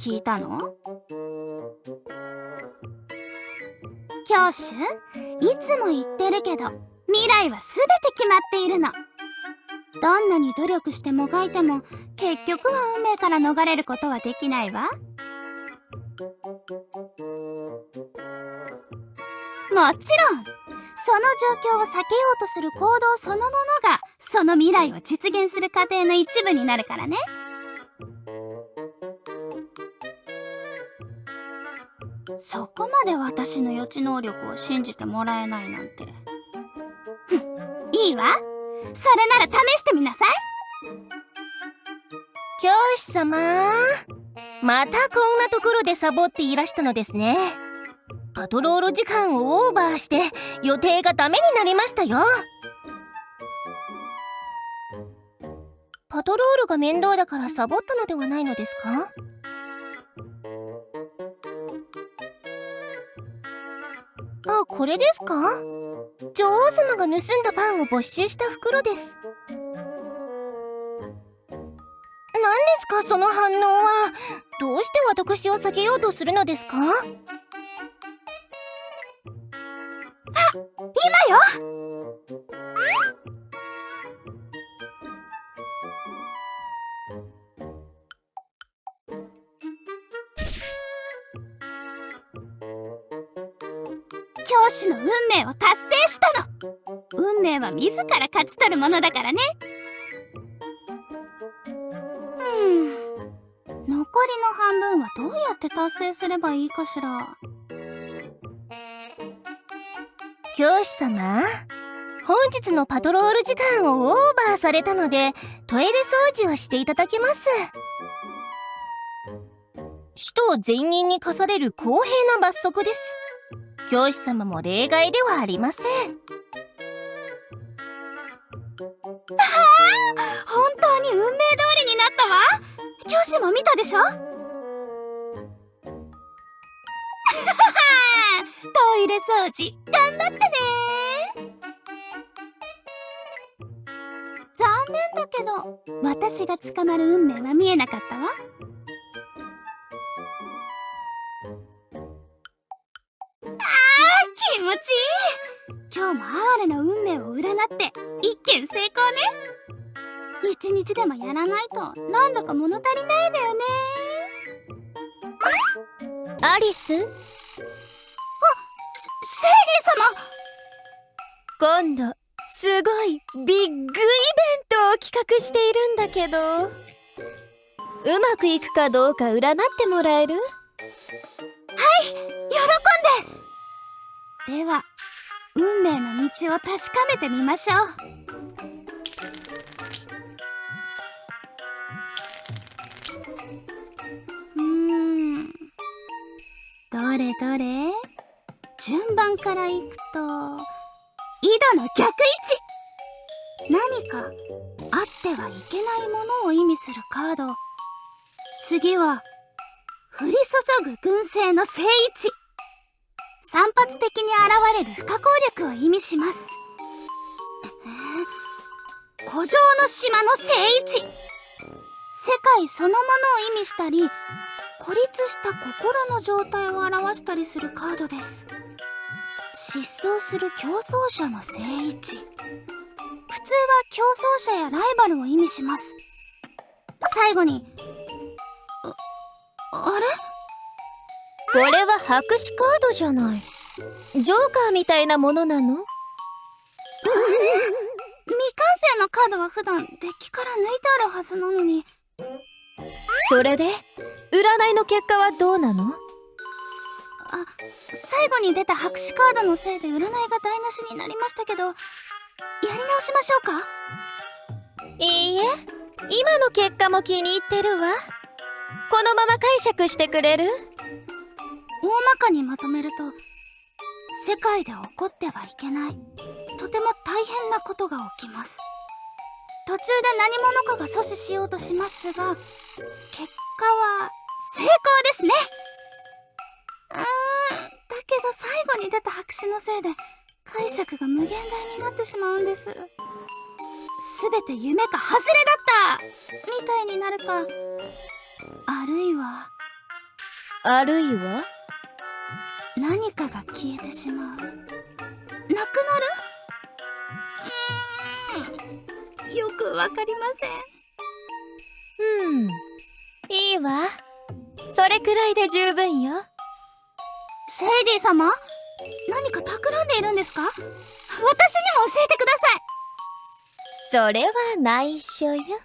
聞いたの？教主、いつも言ってるけど、未来は全て決まっているの。どんなに努力してもがいても、結局は運命から逃れることはできないわ。もちろん、その状況を避けようとする行動そのものが、その未来を実現する過程の一部になるからね。そこまで私の予知能力を信じてもらえないなんて。いいわ。それなら試してみなさい。教師様、またこんなところでサボっていらしたのですね。パトロール時間をオーバーして予定がダメになりましたよ。パトロールが面倒だからサボったのではないのですか？あ、これですか？女王様が盗んだパンを没収した袋です。何ですかその反応は。どうして私を避けようとするのですか？今よ。教師の運命を達成したの。運命は自ら勝ち取るものだからね。残りの半分はどうやって達成すればいいかしら。教師様、本日のパトロール時間をオーバーされたのでトイレ掃除をしていただけます。使徒全員に課される公平な罰則です。教師様も例外ではありません。本当に運命通りになったわ。教師も見たでしょ？トイレ掃除頑張ってね。残念だけど、私が捕まる運命は見えなかったわ。気持ちいい。今日も哀れな運命を占って一件成功ね。一日でもやらないとなんだか物足りないんだよね。アリス、シェイディ様。今度すごいビッグイベントを企画しているんだけど、うまくいくかどうか占ってもらえる？はい、喜んで。では運命の道を確かめてみましょう。どれどれ、順番からいくと井戸の逆位置。何かあってはいけないものを意味するカード。次は降り注ぐ群生の正位置。散発的に現れる不可抗力を意味します。古城の島の正位置。世界そのものを意味したり、孤立した心の状態を表したりするカードです。失踪する競争者の正位置。普通は競争者やライバルを意味します。最後に、あれ？これは白紙カードじゃない。ジョーカーみたいなものなの？未完成のカードは普段デッキから抜いてあるはずなのに。それで占いの結果はどうなの？最後に出た白紙カードのせいで占いが台無しになりましたけど、やり直しましょうか？いいえ、今の結果も気に入ってるわ。このまま解釈してくれる？大まかにまとめると、世界で起こってはいけないとても大変なことが起きます。途中で何者かが阻止しようとしますが、結果は成功ですね。だけど最後に出た白紙のせいで解釈が無限大になってしまうんです。全て夢か外れだったみたいになるか、あるいはあるいは何かが消えてしまう。なくなる？よくわかりません。いいわ。それくらいで十分よ。シェイディ様、何か企んでいるんですか？私にも教えてください。それは内緒よ。成功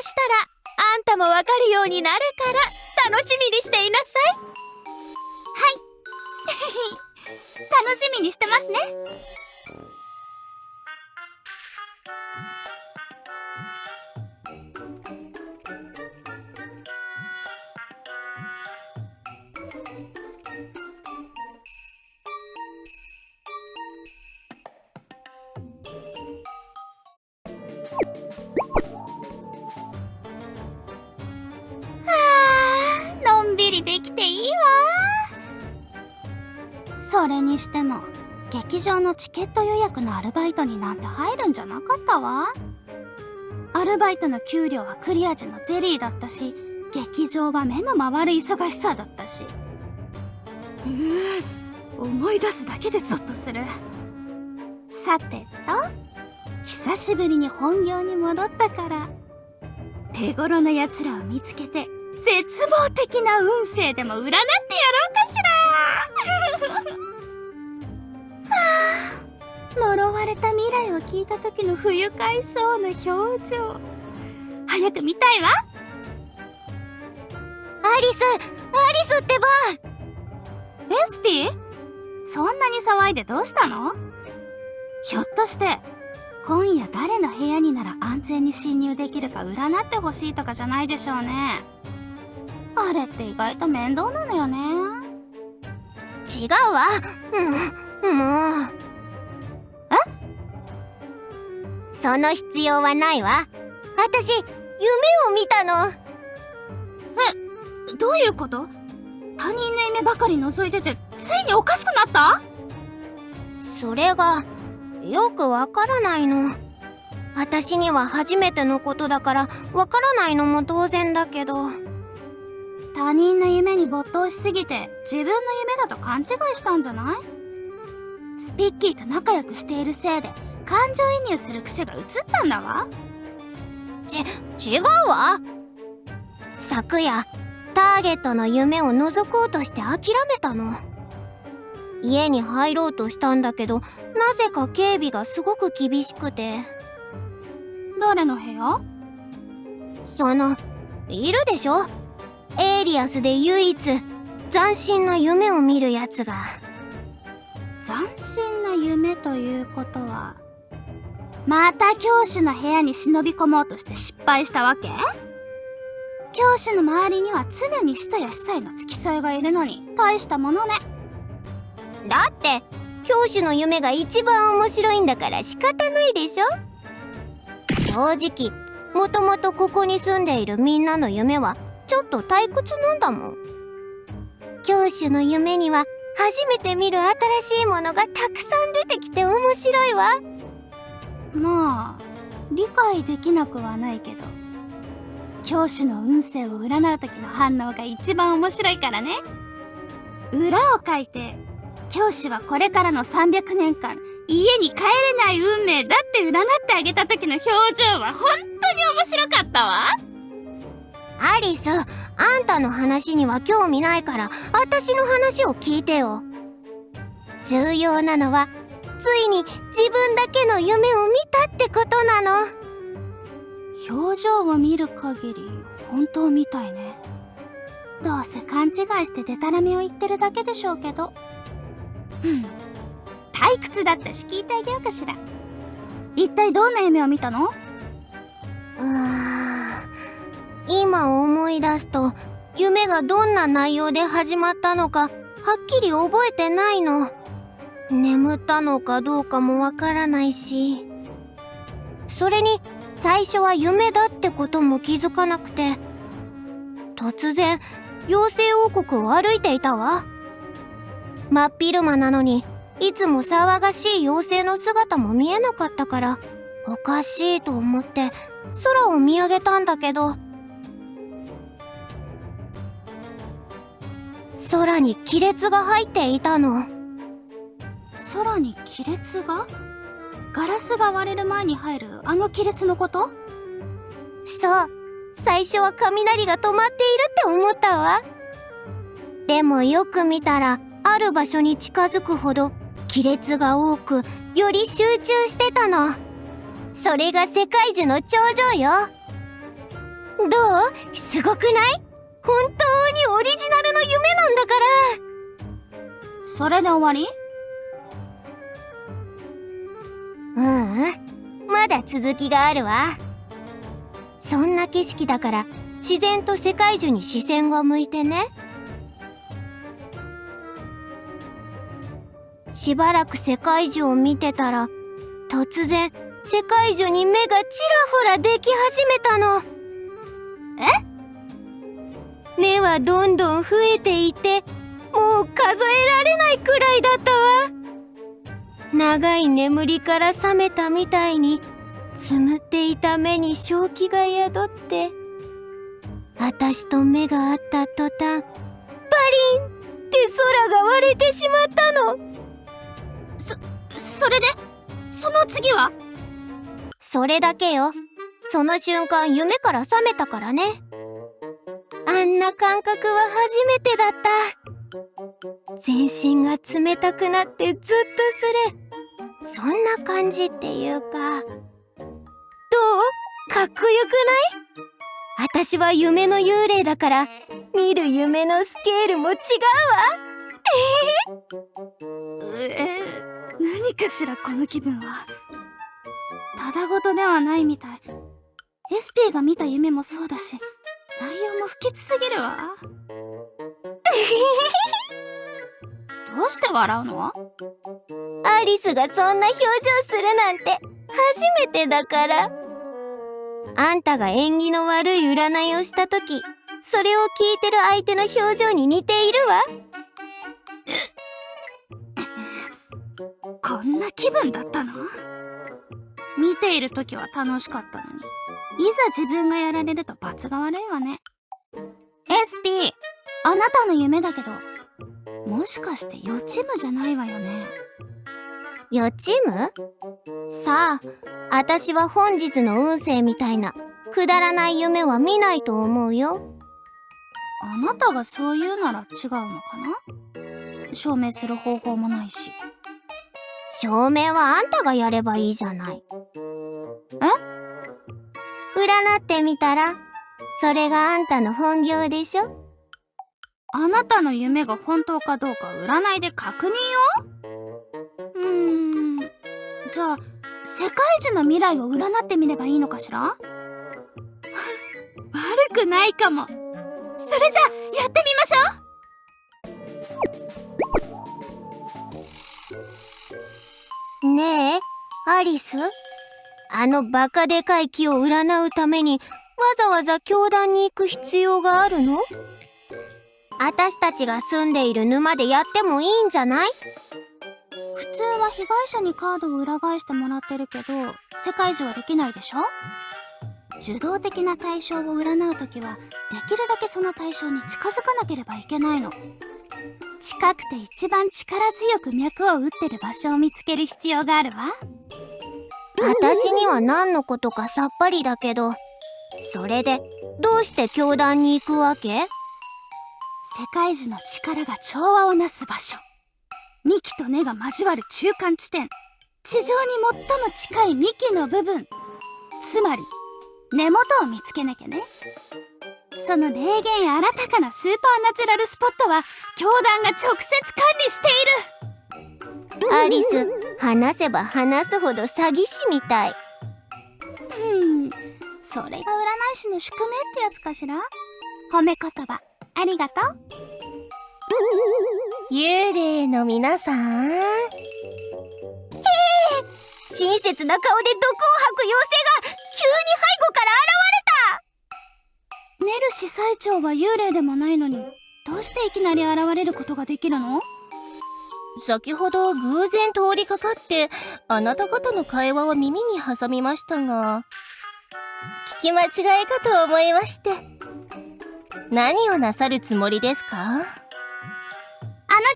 したらあんたもわかるようになるから楽しみにしていなさい。楽しみにしてますね。のんびりできていいわ。それにしても劇場のチケット予約のアルバイトになんて入るんじゃなかったわ。アルバイトの給料はクリア時のゼリーだったし、劇場は目の回る忙しさだったし、思い出すだけでゾッとする。さてと、久しぶりに本業に戻ったから手頃な奴らを見つけて絶望的な運勢でも占ってやろうかしら。呪われた未来を聞いた時の不愉快そうな表情、早く見たいわ。アリスってば。エスピー、そんなに騒いでどうしたの？ひょっとして今夜誰の部屋になら安全に侵入できるか占ってほしいとかじゃないでしょうね。あれって意外と面倒なのよね。違うわ。もう。その必要はないわ。私、夢を見たの。どういうこと？他人の夢ばかり覗いててついにおかしくなった？それがよくわからないの。私には初めてのことだからわからないのも当然だけど。他人の夢に没頭しすぎて自分の夢だと勘違いしたんじゃない？スピッキーと仲良くしているせいで感情移入する癖が移ったんだわ。違うわ。昨夜ターゲットの夢を覗こうとして諦めたの。家に入ろうとしたんだけど、なぜか警備がすごく厳しくて。誰の部屋？いるでしょ？エイリアスで唯一斬新な夢を見るやつが。斬新な夢ということは、また教師の部屋に忍び込もうとして失敗したわけ？教師の周りには常に使徒や司祭の付き添いがいるのに大したものね。だって教師の夢が一番面白いんだから仕方ないでしょ。正直もともとここに住んでいるみんなの夢はちょっと退屈なんだもん。教師の夢には初めて見る新しいものがたくさん出てきて面白いわ。まあ理解できなくはないけど、教師の運勢を占う時の反応が一番面白いからね。裏を書いて、教師はこれからの300年間家に帰れない運命だって占ってあげた時の表情は本当に面白かったわ。アリス、あんたの話には興味ないから私の話を聞いてよ。重要なのはついに自分だけの夢を見たってことなの。表情を見る限り本当みたいね。どうせ勘違いしてデタラメを言ってるだけでしょうけど。退屈だったし聞いてあげようかしら。一体どんな夢を見たの？今思い出すと夢がどんな内容で始まったのかはっきり覚えてないの。眠ったのかどうかもわからないし、それに最初は夢だってことも気づかなくて、突然妖精王国を歩いていたわ。真っ昼間なのにいつも騒がしい妖精の姿も見えなかったからおかしいと思って空を見上げたんだけど、空に亀裂が入っていたの。空に亀裂が？ガラスが割れる前に入るあの亀裂のこと？そう。最初は雷が止まっているって思ったわ。でもよく見たら、ある場所に近づくほど亀裂が多く、より集中してたの。それが世界樹の頂上よ。どう？すごくない？本当にオリジナルの夢なんだから。それで終わり？まだ続きがあるわ。そんな景色だから自然と世界樹に視線が向いてね。しばらく世界樹を見てたら、突然世界樹に目がちらほらでき始めたの。目はどんどん増えていて、もう数えられないくらいだったわ。長い眠りから覚めたみたいに、つむっていた目に正気が宿って、私と目が合った途端、バリンって空が割れてしまったの。それでその次は？それだけよ。その瞬間夢から覚めたからね。あんな感覚は初めてだった。全身が冷たくなってずっとする。そんな感じっていうか。どう？かっこよくない？私は夢の幽霊だから、見る夢のスケールも違うわ。何かしらこの気分は。ただごとではないみたい。エスティが見た夢もそうだし、内容も不吉すぎるわ。どうして笑うの？アリスがそんな表情するなんて初めてだから。あんたが縁起の悪い占いをしたとき、それを聞いてる相手の表情に似ているわ。こんな気分だったの？見ているときは楽しかったのに、いざ自分がやられると罰が悪いわね。SP、あなたの夢だけど、もしかして予知夢じゃないわよね。予知夢？さあ、私は本日の運勢みたいなくだらない夢は見ないと思うよ。あなたがそう言うなら違うのかな？証明する方法もないし。証明はあんたがやればいいじゃない。占ってみたら、それがあんたの本業でしょ。あなたの夢が本当かどうか占いで確認よ。じゃあ世界樹の未来を占ってみればいいのかしら？悪くないかも。それじゃあやってみましょう。ねえ、アリス、あのバカでかい木を占うためにわざわざ教団に行く必要があるの？私たちが住んでいる沼でやってもいいんじゃない？普通は被害者にカードを裏返してもらってるけど、世界樹はできないでしょ？受動的な対象を占うときは、できるだけその対象に近づかなければいけないの。近くて一番力強く脈を打ってる場所を見つける必要があるわ。私には何のことかさっぱりだけど、それでどうして教団に行くわけ？世界樹の力が調和をなす場所。幹と根が交わる中間地点。地上に最も近い幹の部分。つまり、根元を見つけなきゃね。その霊言新たかなスーパーナチュラルスポットは、教団が直接管理している。アリス、話せば話すほど詐欺師みたい。それが占い師の宿命ってやつかしら？褒め言葉、ありがとう。幽霊の皆さん。親切な顔で毒を吐く妖精が急に背後から現れた。ネル司祭長は幽霊でもないのに、どうしていきなり現れることができるの？先ほど偶然通りかかってあなた方の会話を耳に挟みましたが、聞き間違いかと思いまして。何をなさるつもりですか？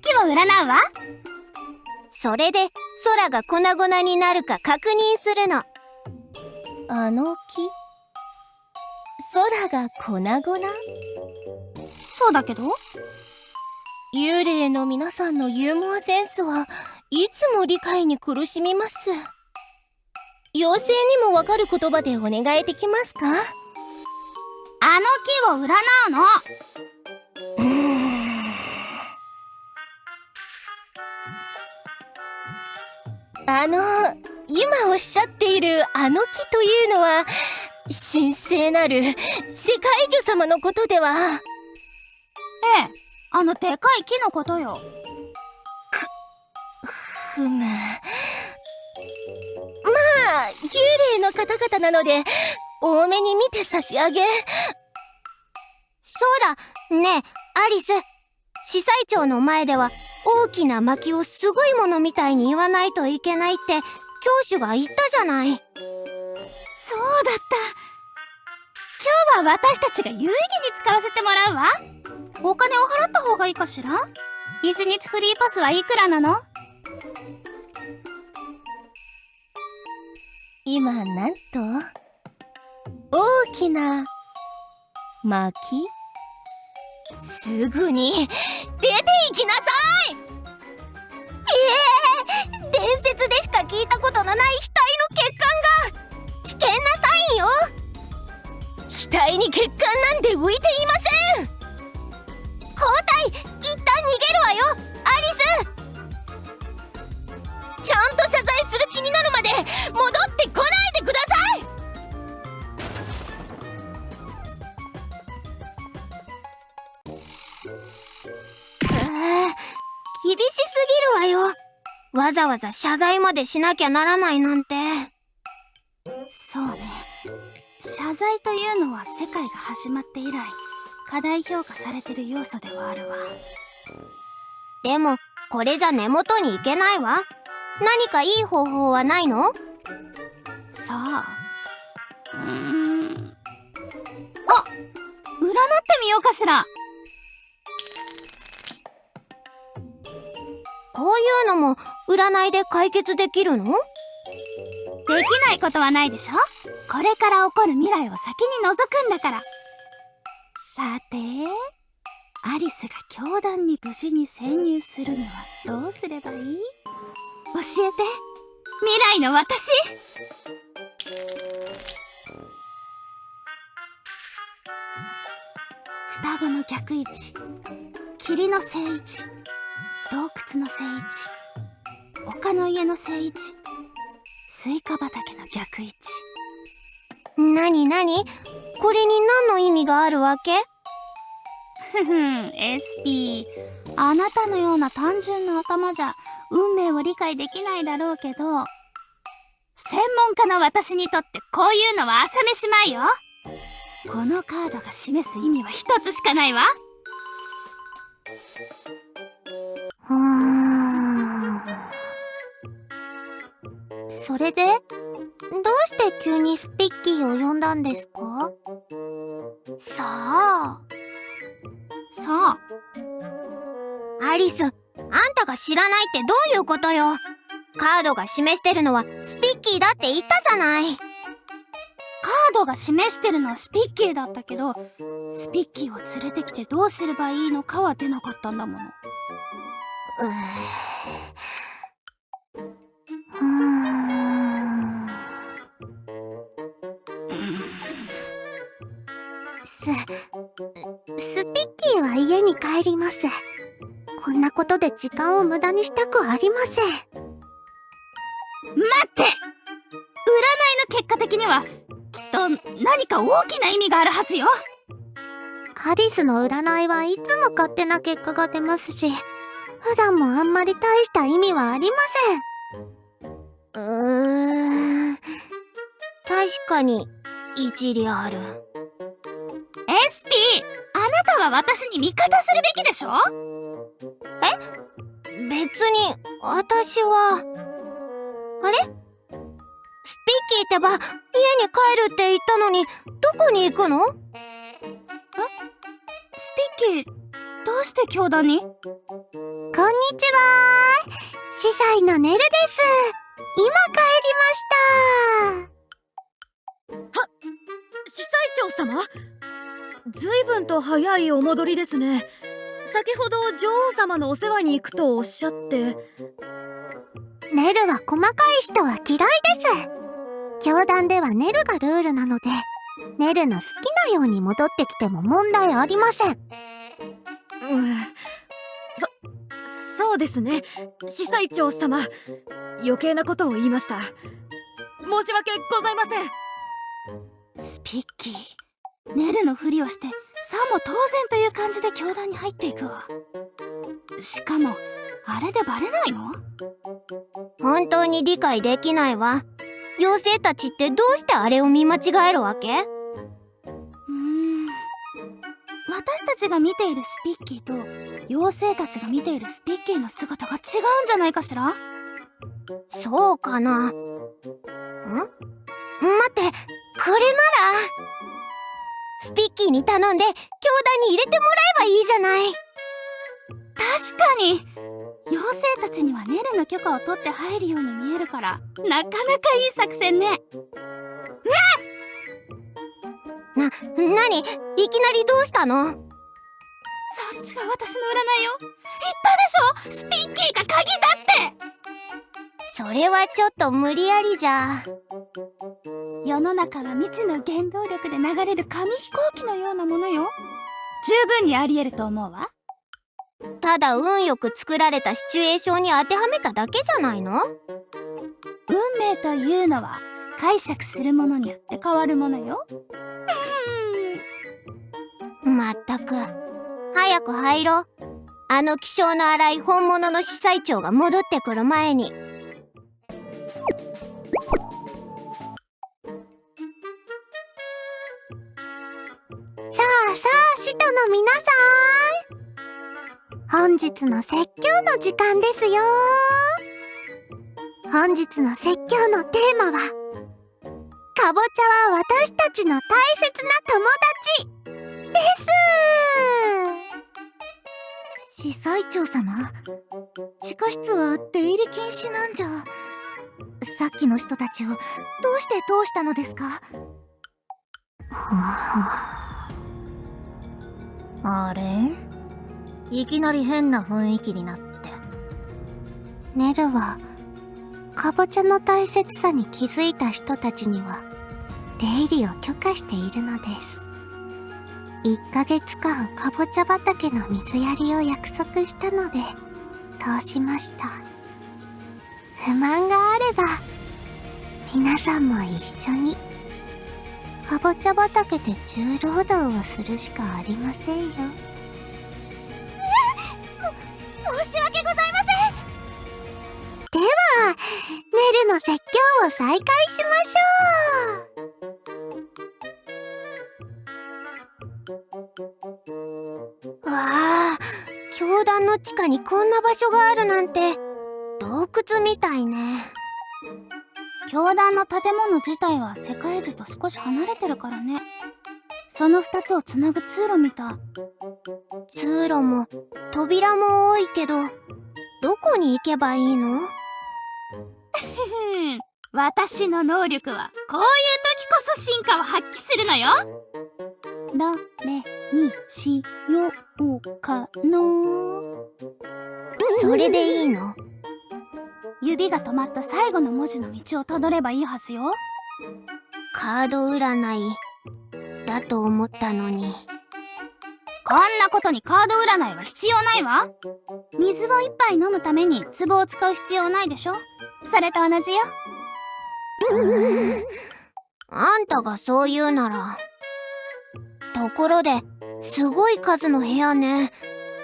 木を占うわ。それで空が粉々になるか確認するの。あの木、空が粉々？そうだけど。幽霊の皆さんのユーモアセンスはいつも理解に苦しみます。妖精にもわかる言葉でお願いできますか？あの木を占うの。今おっしゃっているあの木というのは、神聖なる世界樹様のことでは？ええ、あのでかい木のことよ。ふむ。まあ、幽霊の方々なので、多めに見て差し上げ。そうだ、ねえ、アリス。司祭長の前では、大きな薪をすごいものみたいに言わないといけないって、教主が言ったじゃない。そうだった。今日は私たちが有意義に使わせてもらうわ。お金を払った方がいいかしら？一日フリーパスはいくらなの？今なんと大きな薪？すぐに出て行きなさい！伝説でしか聞いたことのない額の血管が危険なサインよ。額に血管なんて浮いていません。交代、一旦逃げるわよ、アリス。ちゃんと謝罪する気になるまで戻ってこないでください。厳しすぎるわよ。わざわざ謝罪までしなきゃならないなんて。そうね。謝罪というのは世界が始まって以来、過大評価されてる要素ではあるわ。でも、これじゃ根元に行けないわ。何かいい方法はないの？さあ。あ、占ってみようかしら。こういうのも占いで解決できるの？できないことはないでしょ。これから起こる未来を先に覗くんだから。さて、アリスが教団に無事に潜入するにはどうすればいい？教えて、未来の私。双子の逆位置、霧の正位置、洞窟の正位置、丘の家の正位置、スイカ畑の逆位置。なになに？これに何の意味があるわけ？ふふん、SP。あなたのような単純な頭じゃ運命を理解できないだろうけど、専門家の私にとってこういうのは朝飯前よ。このカードが示す意味は一つしかないわ。それで？どうして急にスピッキーを呼んだんですか？さあ。さあ。アリス、あんたが知らないってどういうことよ？カードが示してるのはスピッキーだって言ったじゃない。カードが示してるのはスピッキーだったけど、スピッキーを連れてきてどうすればいいのかは出なかったんだもの。スピッキーは家に帰ります。こんなことで時間を無駄にしたくありません。待って！占いの結果的にはきっと何か大きな意味があるはずよ。アリスの占いはいつも勝手な結果が出ますし、普段もあんまり大した意味はありません。確かに一理ある。SP、あなたは私に味方するべきでしょ？別に私は。あれ？スピッキーってば家に帰るって言ったのにどこに行くの？スピッキー、どうして教団に？ここんにちは。司祭のネルです。今帰りました。司祭長様、ずいぶんと早いお戻りですね。先ほど女王様のお世話に行くとおっしゃって。ネルは細かい人は嫌いです。教団ではネルがルールなので、ネルの好きなように戻ってきても問題ありません。そうですね、司祭長様。余計なことを言いました。申し訳ございません。スピッキー、ネルのふりをしてさも当然という感じで教団に入っていくわ。しかもあれでバレないの？本当に理解できないわ。妖精たちってどうしてあれを見間違えるわけ？私たちが見ているスピッキーと妖精たちが見ているスピッキーの姿が違うんじゃないかしら？そうかな。待って、これならスピッキーに頼んで教団に入れてもらえばいいじゃない。確かに妖精たちにはネルの許可を取って入るように見えるからなかなかいい作戦ね。なに？いきなりどうしたの？さすが私の占いよ。言ったでしょ、スピッキーが鍵だって。それはちょっと無理やりじゃ。世の中は未知の原動力で流れる紙飛行機のようなものよ。十分にあり得ると思うわ。ただ運よく作られたシチュエーションに当てはめただけじゃないの？運命というのは解釈するものによって変わるものよ。まったく。早く入ろう。あの気性の荒い本物の司祭長が戻ってくる前に。さあさあ、使徒の皆さん。本日の説教の時間ですよ。本日の説教のテーマは、かぼちゃは私たちの大切な友達です。司祭長様、地下室は出入り禁止なんじゃ。さっきの人たちをどうして通したのですか？あれ？いきなり変な雰囲気になって。ネルはかぼちゃの大切さに気づいた人たちには出入りを許可しているのです。1ヶ月間かぼちゃ畑の水やりを約束したので通しました。不満があれば皆さんも一緒にかぼちゃ畑で重労働をするしかありませんよ。申し訳ございません。ではネルの説教を再開しましょう。わあ、教団の地下にこんな場所があるなんて洞窟みたいね。教団の建物自体は世界樹と少し離れてるからね。その2つをつなぐ通路みたい。通路も扉も多いけど、どこに行けばいいの？私の能力はこういう時こそ進化を発揮するのよ。どれにしようかの。それでいいの？指が止まった最後の文字の道をたどればいいはずよ。カード占いだと思ったのに。こんなことにカード占いは必要ないわ。水を一杯飲むために壺を使う必要ないでしょ。それと同じよ。あんたがそう言うなら。ところで、すごい数の部屋ね。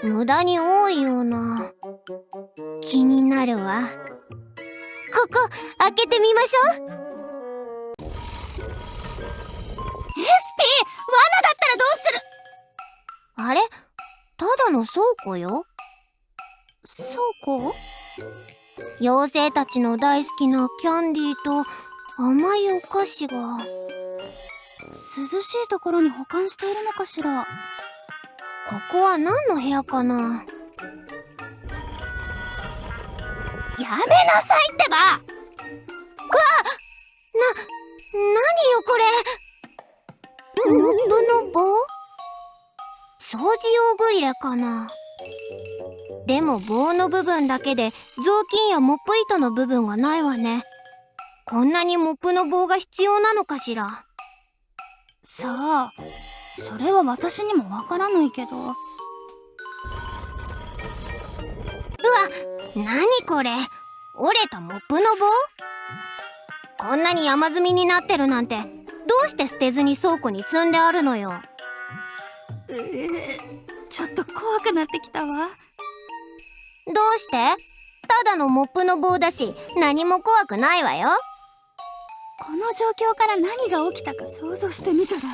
無駄に多いような。気になるわ。ここ、開けてみましょう。エスピー、罠だったらどうする？あれ？ただの倉庫よ。倉庫？妖精たちの大好きなキャンディーと甘いお菓子が。涼しいところに保管しているのかしら。ここは何の部屋かな？やめなさいってば。何よこれ。モップの棒？掃除用グリラかな。でも棒の部分だけで雑巾やモップ糸の部分がないわね。こんなにモップの棒が必要なのかしら。さあ、それは私にもわからないけど。うわ、なにこれ。折れたモップの棒？こんなに山積みになってるなんて、どうして捨てずに倉庫に積んであるのよ。ちょっと怖くなってきたわ。どうして？ただのモップの棒だし、何も怖くないわよ。この状況から何が起きたか想像してみたら。SP！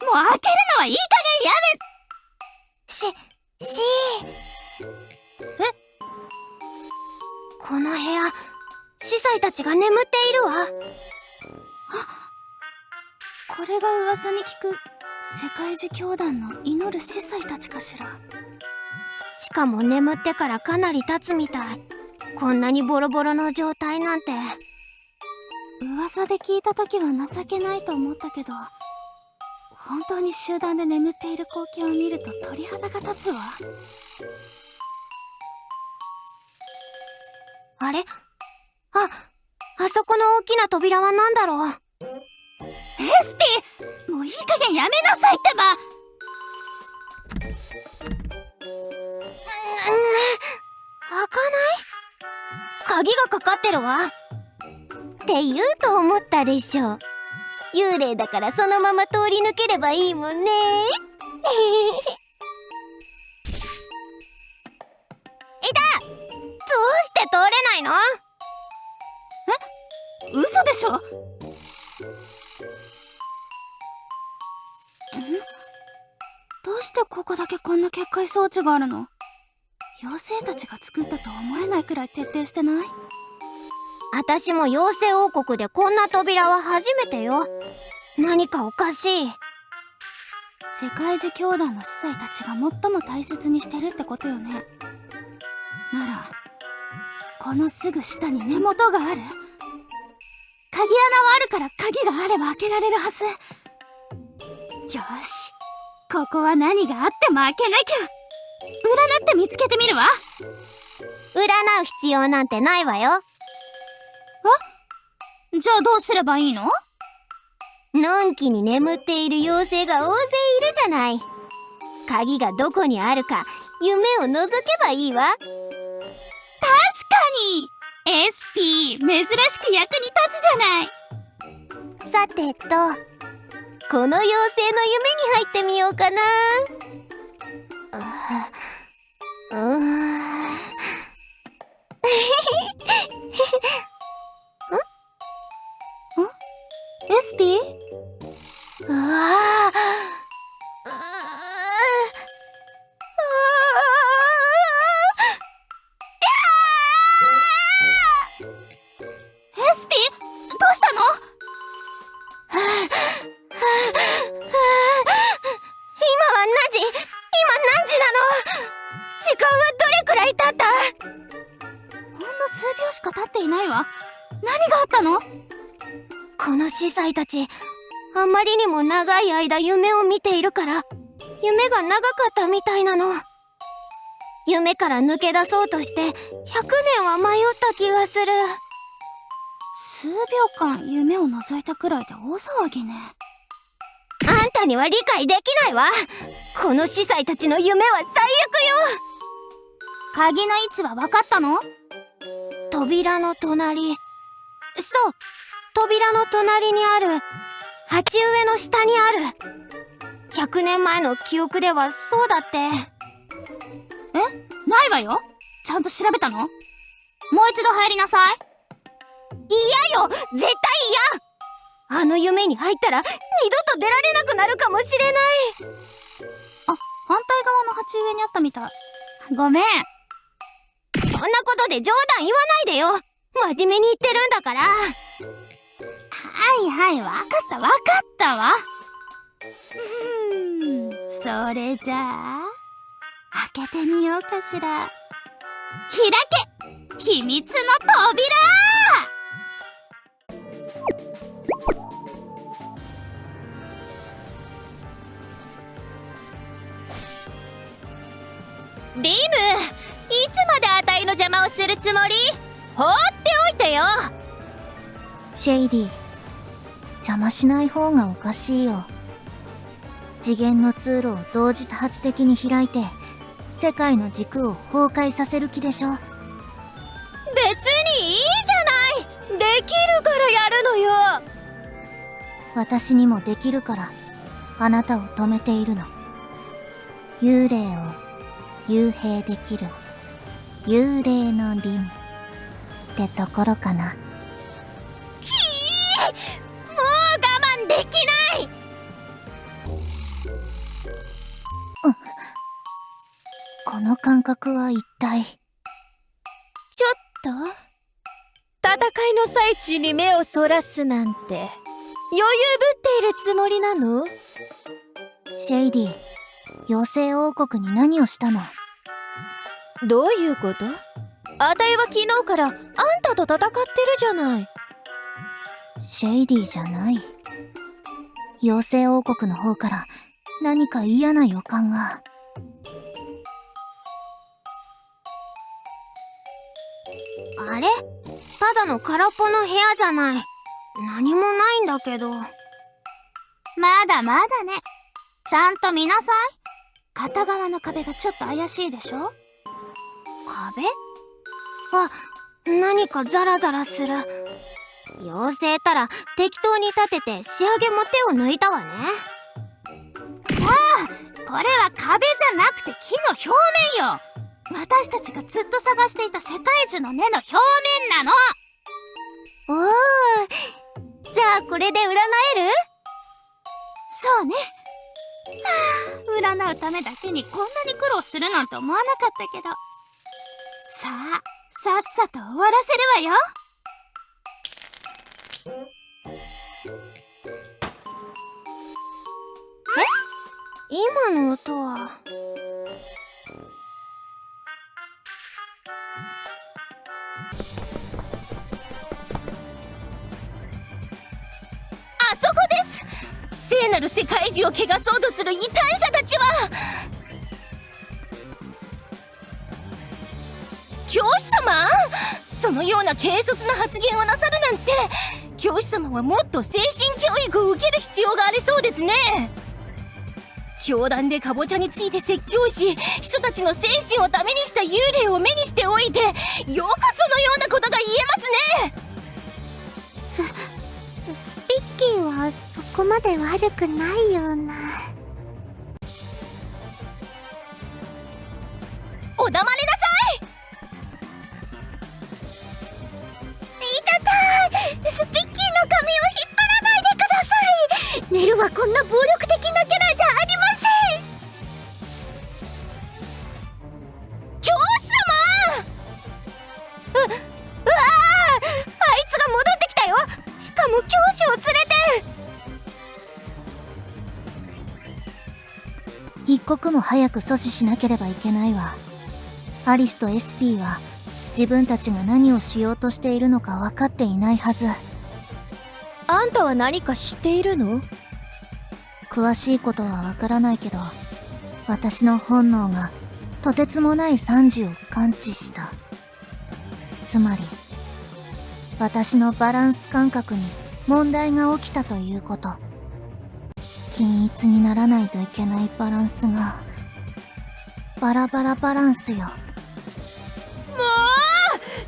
もう開けるのはいい加減やこの部屋、司祭たちが眠っているわ。これが噂に聞く世界樹教団の祈る司祭たちかしら。しかも眠ってからかなり経つみたい。こんなにボロボロの状態なんて。噂で聞いた時は情けないと思ったけど、本当に集団で眠っている光景を見ると鳥肌が立つわ。あれ？あそこの大きな扉は何だろう。SP！ もういい加減やめなさいってば。開かない？鍵がかかってるわ。って言うと思ったでしょ。幽霊だからそのまま通り抜ければいいもんね。いた！どうして通れないの？嘘でしょ。どうしてここだけこんな結界装置があるの？妖精たちが作ったとは思えないくらい徹底してない？私も妖精王国でこんな扉は初めてよ。何かおかしい。世界樹教団の司祭たちが最も大切にしてるってことよね。ならこのすぐ下に根元がある。鍵穴はあるから鍵があれば開けられるはず。よし、ここは何があっても開けなきゃ。占って見つけてみるわ。占う必要なんてないわよ。じゃあどうすればいいの？のんきに眠っている妖精が大勢いるじゃない。鍵がどこにあるか夢を覗けばいいわ。確かに SP 珍しく役に立つじゃない。さてと、この妖精の夢に入ってみようかな。SP？ うわSP？ どうしたの？今何時なの？時間はどれくらい経った？ほんの数秒しか経っていないわ。何があったの？この司祭たち、あまりにも長い間夢を見ているから、夢が長かったみたいなの。夢から抜け出そうとして100年は迷った気がする。数秒間夢を覗いたくらいで大騒ぎね。あんたには理解できないわ。この司祭たちの夢は最悪よ。鍵の位置は分かったの？扉の隣。そう、扉の隣にある。鉢植えの下にある。100年前の記憶ではそうだって。ないわよ。ちゃんと調べたの？もう一度入りなさい。嫌よ、絶対嫌。あの夢に入ったら二度と出られなくなるかもしれない。あ、反対側の鉢植えにあったみたい。ごめん。そんなことで冗談言わないでよ。真面目に言ってるんだから。はいはい、わかったわ。それじゃあ開開けてみようかしら。開け秘密の扉。リム、いつまであたいの邪魔をするつもり？放っておいてよ。シェイディ、邪魔しない方がおかしいよ。次元の通路を同時多発的に開いて世界の軸を崩壊させる気でしょ。別にいいじゃない。できるからやるのよ。私にもできるからあなたを止めているの。幽霊を幽閉できる幽霊のリムってところかな。もう我慢できない。この感覚は一体。ちょっと戦いの最中に目をそらすなんて余裕ぶっているつもりなの？シェイディ、妖精王国に何をしたの？どういうこと？あたいは昨日からあんたと戦ってるじゃない。シェイディじゃない。妖精王国の方から何か嫌な予感が。あれ？ただの空っぽの部屋じゃない。何もないんだけど。まだまだね。ちゃんと見なさい。片側の壁がちょっと怪しいでしょ。壁？あ、何かザラザラする。妖精たら適当に立てて仕上げも手を抜いたわね。これは壁じゃなくて木の表面よ。私たちがずっと探していた世界樹の根の表面なの。おー、じゃあこれで占える？そうね。占うためだけにこんなに苦労するなんて思わなかったけど。さあ、さっさと終わらせるわよ。今の音は。あそこです。聖なる世界中を汚そうとする異端者たちは。教師様、そのような軽率な発言をなさるなんて。教師様はもっと精神教育を受ける必要がありそうですね。教団でカボチャについて説教し、人たちの精神をダメにした幽霊を目にしておいて、よくそのようなことが言えますね。スピッキーはそこまで悪くないような。お黙りなさい。いたたー、スピッキーの髪を引っ張らないでください。ネルはこんな暴力的なキャラじゃありません。教師様。あいつが戻ってきたよ。しかも教師を連れて。一刻も早く阻止しなければいけないわ。アリスとエスピーは自分たちが何をしようとしているのか分かっていないはず。あんたは何か知っているの？詳しいことは分からないけど、私の本能がとてつもない惨事を感知した。つまり私のバランス感覚に問題が起きたということ。均一にならないといけないバランスがバラバラバランスよ。もう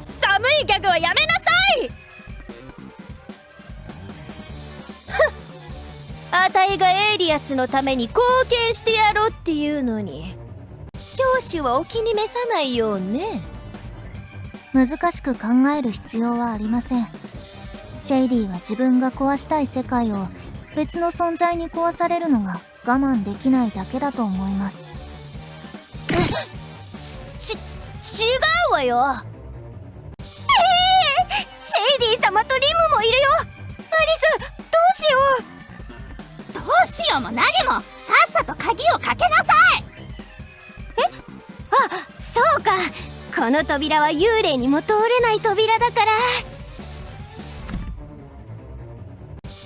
寒いギャグはやめなさい。あたいがエイリアスのために貢献してやろうっていうのに、教師はお気に召さないようね。難しく考える必要はありません。シェイディは自分が壊したい世界を別の存在に壊されるのが我慢できないだけだと思います。違うわよ。シェイディ様とリムもいるよ。アリス、どうしよう。どうしようも何もさっさと鍵をかけなさい。そうか、この扉は幽霊にも通れない扉だから。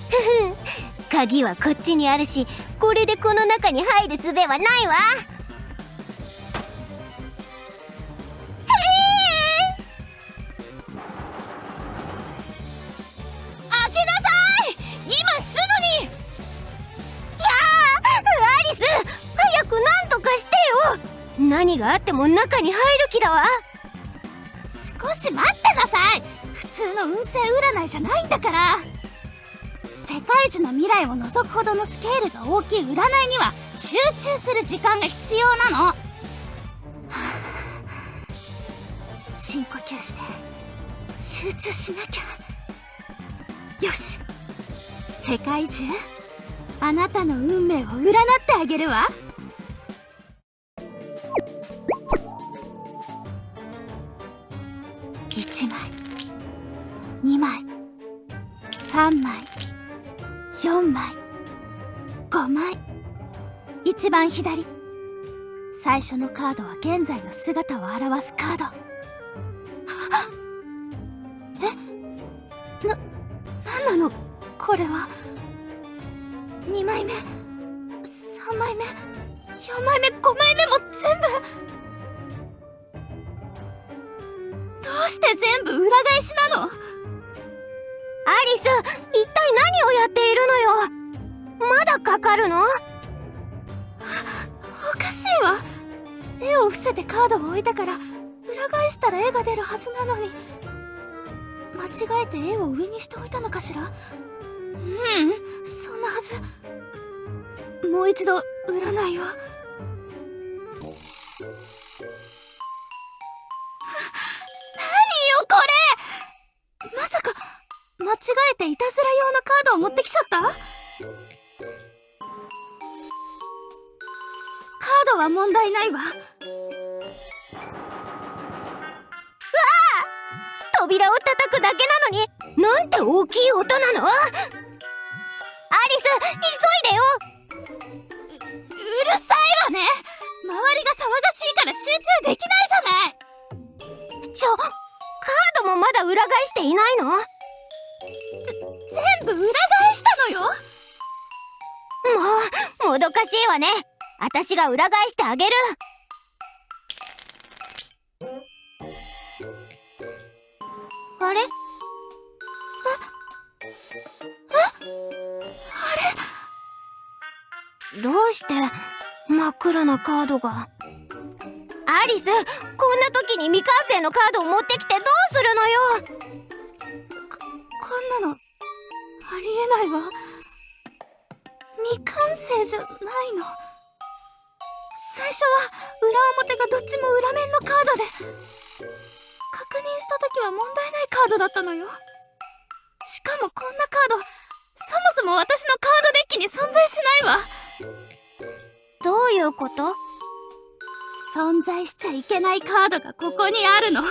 ふふ、鍵はこっちにあるし、これでこの中に入る術はないわ。開けなさい、今すぐに。アリス、早くなんとかしてよ。何があっても中に入る気だわ。少し待ってなさい。普通の運勢占いじゃないんだから。世界樹の未来を覗くほどのスケールが大きい占いには集中する時間が必要なの。はあ、深呼吸して集中しなきゃ。よし、世界中あなたの運命を占ってあげるわ。1枚、2枚、3枚、4枚、5枚。一番左、最初のカードは現在の姿を表すカード。なんなのこれは。2枚目、3枚目、4枚目、5枚目も全部。どうして全部裏返しなの？アリス、一体何をやっているのよ。まだかかるの？おかしいわ。絵を伏せてカードを置いたから裏返したら絵が出るはずなのに、間違えて絵を上にしておいたのかしら。そんなはず。もう一度占いを。これまさか間違えていたずら用のカードを持ってきちゃった？カードは問題ないわ。扉を叩くだけなのに、なんて大きい音なの？アリス、急いでよ。うるさいわね。周りが騒がしいから集中できないじゃない。カードもまだ裏返していないの？全部裏返したのよ。もどかしいわね。私が裏返してあげる。あれ？どうして真っ暗なカードが。アリス、こんな時に未完成のカードを持ってきてどうするのよ。こんなのありえないわ。未完成じゃないの。最初は裏表がどっちも裏面のカードで、確認した時は問題ないカードだったのよ。しかもこんなカード、そもそも私のカードデッキに存在しないわ。どういうこと？存在しちゃいけないカードがここにあるの。も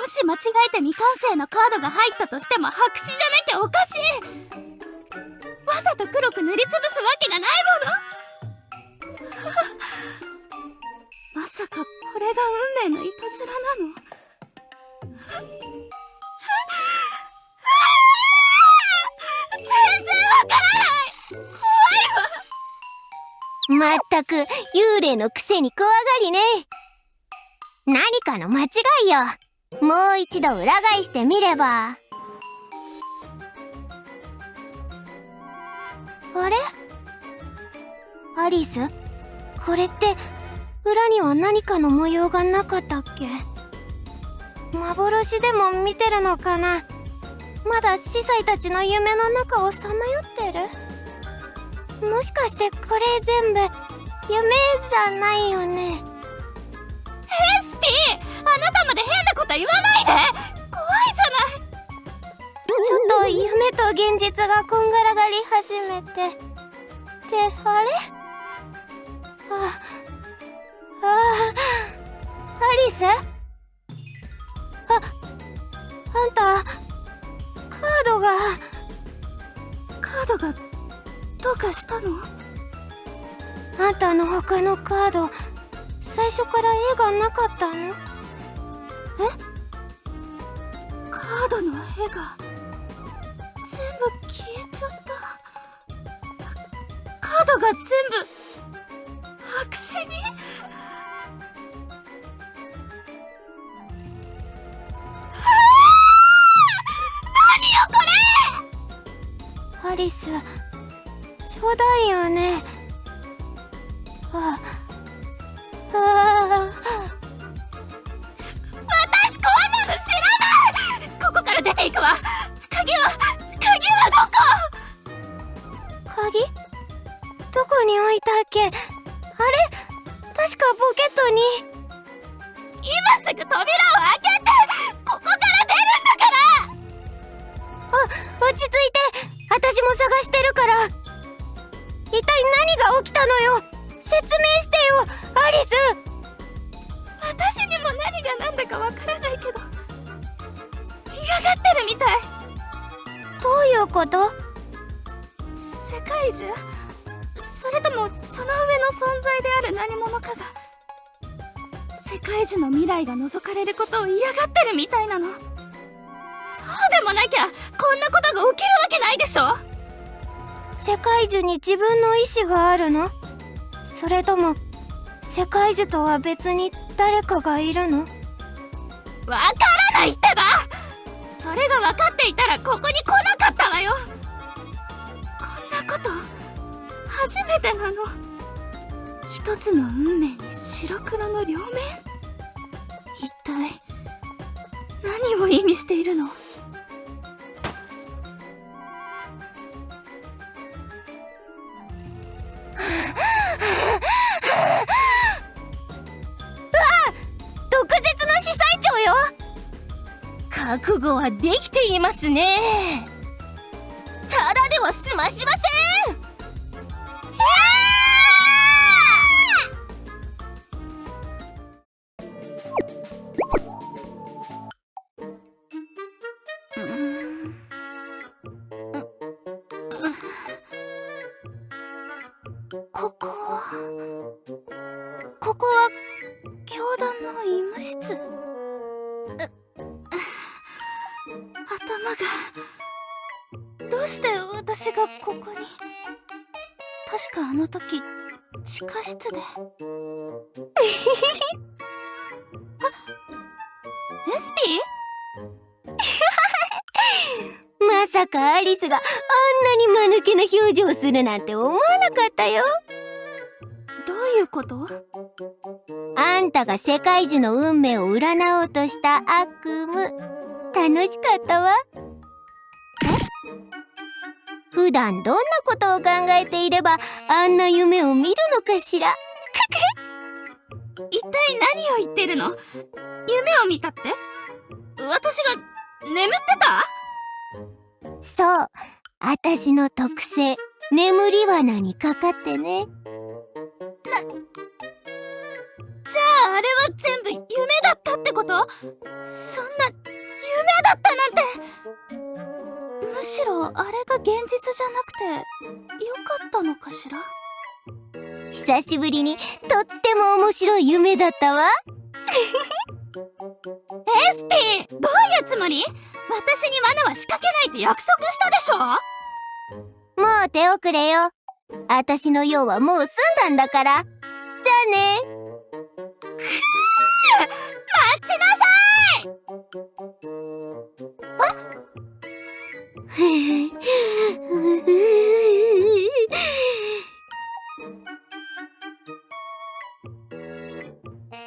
し間違えて未完成のカードが入ったとしても白紙じゃなきゃおかしい。わざと黒く塗りつぶすわけがないもの。まさかこれが運命のいたずらなの？全然わからない。怖いわ。まったく幽霊のくせに怖がりね。何かの間違いよ。もう一度裏返してみれば。あれ？アリス、これって裏には何かの模様がなかったっけ？幻でも見てるのかな？まだ司祭たちの夢の中をさまよってる？もしかしてこれ全部夢じゃないよね？ヘスピー、あなたまで変なこと言わないで。怖いじゃない。ちょっと夢と現実がこんがらがり始めて。ってあれ？アリス？あんたカードがどうかしたの？あんたの他のカード最初から絵がなかったの？カードの絵が全部消えちゃった。カードが全部白紙に。アリス、冗談よね。私こんなの知らない。ここから出ていくわ。鍵はどこ？鍵？どこに置いたっけ？あれ？確かポケットに。今すぐ扉を開けて！ここから出るんだから！落ち着いて。私も探してるから。一体何が起きたのよ。説明してよ、アリス。私にも何が何だかわからないけど、嫌がってるみたい。どういうこと？世界中、それともその上の存在である何者かが世界中の未来が覗かれることを嫌がってるみたいなの。そうでもなきゃこんなことが起きるわけないでしょ。世界中に自分の意志があるの？それとも世界樹とは別に誰かがいるの？わからないってば。それが分かっていたらここに来なかったわよ。こんなこと初めてなの。一つの運命に白黒の両面。一体何を意味しているの？毒舌の司祭長よ。覚悟はできていますね。ただでは済ましません。ここは教団の医務室。頭が。どうして私がここに。確かあの時地下室で。エスピー？まさかアリスがあんなに間抜けな表情をするなんて思わなかったよ。どういうこと？あんたが世界樹の運命を占おうとした悪夢、楽しかったわ。普段どんなことを考えていればあんな夢を見るのかしら。一体何を言ってるの？夢を見たって？私が眠ってた？そう、私の特性、眠り罠にかかってね。じゃああれは全部夢だったってこと？そんな夢だったなんて。むしろあれが現実じゃなくてよかったのかしら。久しぶりにとっても面白い夢だったわ。エスピー、どういうつもり？私に罠は仕掛けないって約束したでしょ。もう手遅れよ。私の用はもう済んだんだから。じゃあね。待ちなさい。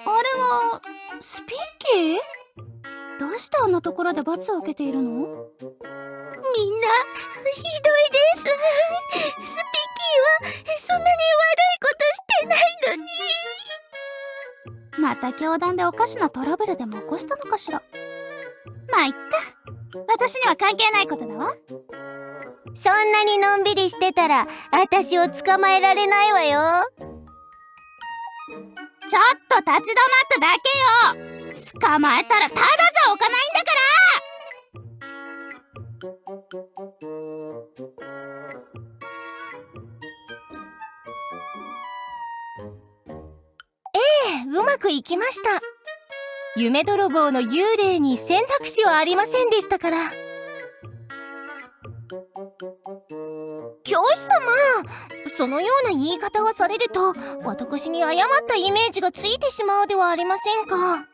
あれはスピッキー？どうしてあんなところで罰を受けているの？みんなひどいです。スピッキーはそんなに悪いことしてないのに。また教団でおかしなトラブルでも起こしたのかしら。まあいっか、私には関係ないことだわ。そんなにのんびりしてたら私を捕まえられないわよ。ちょっと立ち止まっただけよ。捕まえたらただじゃおかないんだから。うまくいきました。夢泥棒の幽霊に選択肢はありませんでしたから。教師様、そのような言い方をされると私に誤ったイメージがついてしまうではありませんか。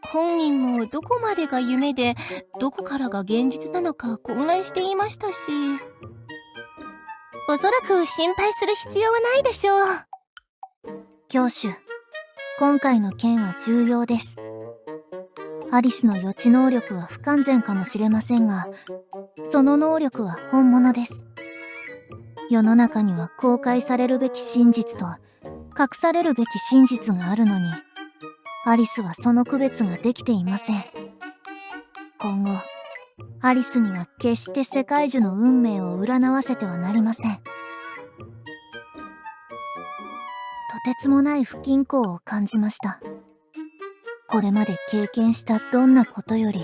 本人もどこまでが夢でどこからが現実なのか混乱していましたし、おそらく心配する必要はないでしょう。教主、今回の件は重要です。アリスの予知能力は不完全かもしれませんが、その能力は本物です。世の中には公開されるべき真実と隠されるべき真実があるのに、アリスはその区別ができていません。今後、アリスには決して世界樹の運命を占わせてはなりません。とてつもない不均衡を感じました。これまで経験したどんなことより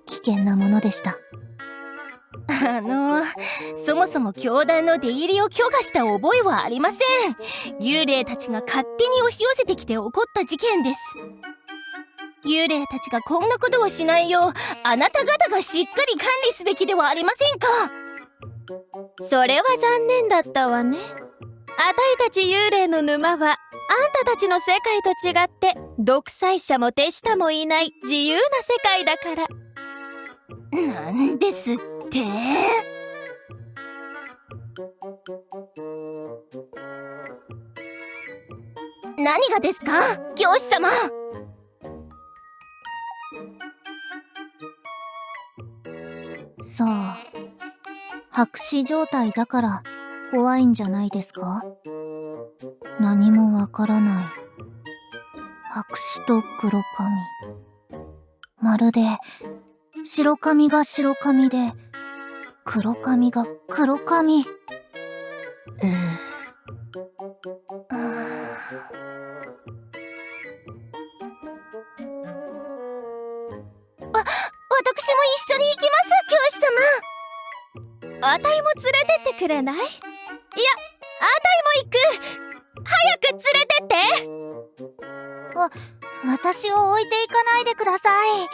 危険なものでした。そもそも教団の出入りを許可した覚えはありません。幽霊たちが勝手に押し寄せてきて起こった事件です。幽霊たちがこんなことをしないようあなた方がしっかり管理すべきではありませんか。それは残念だったわね。あたいたち幽霊の沼はあんたたちの世界と違って独裁者も手下もいない自由な世界だから。なんですって。何がですか、教師様。さあ、白紙状態だから怖いんじゃないですか？何もわからない。白紙と黒髪。まるで白髪が白髪で黒髪が黒髪。私も一緒に行きます、教師様。あたいも連れてってくれない？いや、あたいも行く。早く連れてって。私を置いていかないでください。